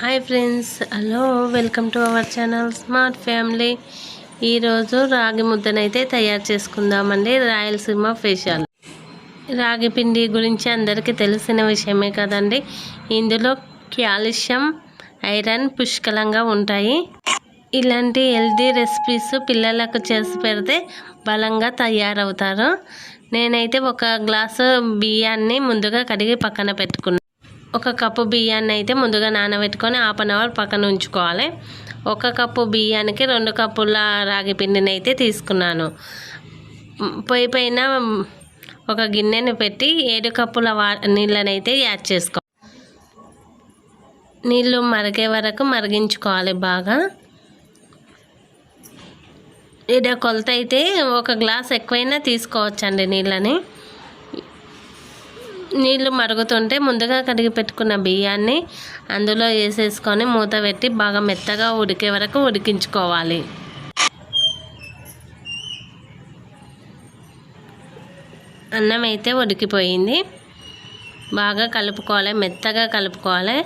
Hi friends, hello, welcome to our channel smart family. ఈరోజు రాగి ముద్దనైతే తయారు చేసుకుందామండి. రాయలసీమ స్పెషల్ రాగి పిండి గురించి అందరికీ తెలిసిన విషయమే కదండి. ఇందులో కాల్షియం, ఐరన్ పుష్కలంగా ఉంటాయి. ఇలాంటి హెల్తీ రెసిపీస్ పిల్లలకు చేసి పెడితే బలంగా తయారవుతారు. నేనైతే ఒక గ్లాసు బియ్యాన్ని ముందుగా కడిగి పక్కన పెట్టుకున్నాను. ఒక కప్పు బియ్యాన్ని అయితే ముందుగా నానబెట్టుకొని 1/2 అవర్ పక్కన ఉంచుకోవాలి. ఒక కప్పు బియ్యానికి 2 కప్పుల రాగి పిండిని అయితే తీసుకున్నాను. పొయ్యి పైన ఒక గిన్నెని పెట్టి 7 కప్పుల నీళ్ళనైతే యాడ్ చేసుకోవాలి. నీళ్ళు మరిగే వరకు మరిగించుకోవాలి బాగా. ఇక్కడ కొలత అయితే 1 గ్లాస్ ఎక్కువైనా తీసుకోవచ్చండి నీళ్ళని. నీళ్ళు మరుగుతుంటే ముందుగా కడిగి పెట్టుకున్న బియ్యాన్ని అందులో వేసేసుకొని మూత పెట్టి బాగా మెత్తగా ఉడికే వరకు ఉడికించుకోవాలి. అన్నం అయితే ఉడికిపోయింది. బాగా కలుపుకోవాలి, మెత్తగా కలుపుకోవాలి.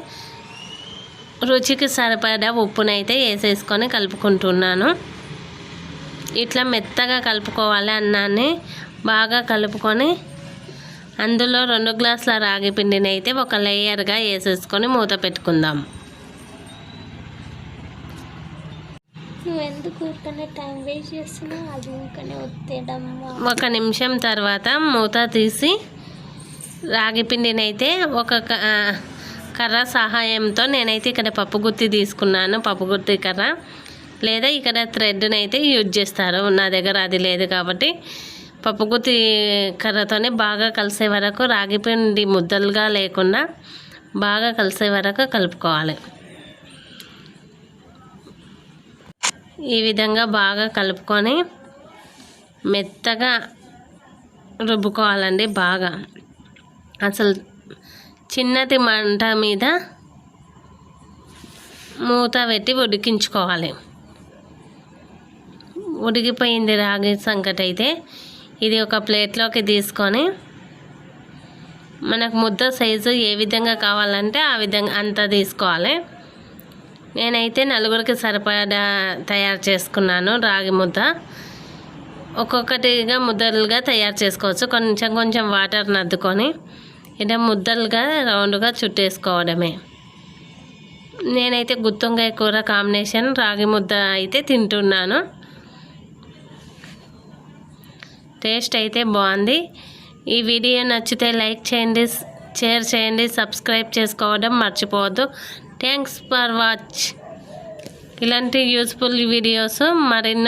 రుచికి సరిపడా ఉప్పునైతే వేసేసుకొని కలుపుకుంటున్నాను. ఇట్లా మెత్తగా కలుపుకోవాలి. అన్నాన్ని బాగా కలుపుకొని అందులో 2 గ్లాసుల రాగి పిండిని అయితే ఒక లేయర్గా వేసేసుకొని మూత పెట్టుకుందాం. ఒక నిమిషం తర్వాత మూత తీసి రాగి పిండిని అయితే ఒక కర్ర సహాయంతో నేనైతే ఇక్కడ పప్పు గుత్తి తీసుకున్నాను. పప్పు గుత్తి కర్ర లేదా ఇక్కడ థ్రెడ్ని అయితే యూజ్ చేస్తారు. నా దగ్గర అది లేదు కాబట్టి పప్పుగుత్తి కర్రతోనే బాగా కలిసే వరకు రాగి పిండి ముద్దలుగా లేకుండా బాగా కలిసే వరకు కలుపుకోవాలి. ఈ విధంగా బాగా కలుపుకొని మెత్తగా రుబ్బుకోవాలండి. బాగా అసలు చిన్నది మంట మీద మూత పెట్టి ఉడికించుకోవాలి. ఉడికిపోయింది రాగి సంకటి అయితే. ఇది ఒక ప్లేట్లోకి తీసుకొని మనకు ముద్ద సైజు ఏ విధంగా కావాలంటే ఆ విధంగా అంతా తీసుకోవాలి. నేనైతే 4గురికి సరిపడా తయారు చేసుకున్నాను రాగి ముద్ద. ఒక్కొక్కటిగా ముద్దలుగా తయారు చేసుకోవచ్చు. కొంచెం కొంచెం వాటర్ నద్దుకొని ఇలా ముద్దలుగా రౌండ్గా చుట్టేసుకోవడమే. నేనైతే గుత్తొంకాయ కూర కాంబినేషన్ రాగి ముద్ద అయితే తింటున్నాను. టేస్ట్ అయితే బాగుంది. ఈ వీడియో నచ్చితే లైక్ చేయండి, షేర్ చేయండి, సబ్స్క్రైబ్ చేసుకోవడం మర్చిపోవద్దు. Thanks for watch. ఇలాంటి యూస్ఫుల్ వీడియోస్ మరెన్నో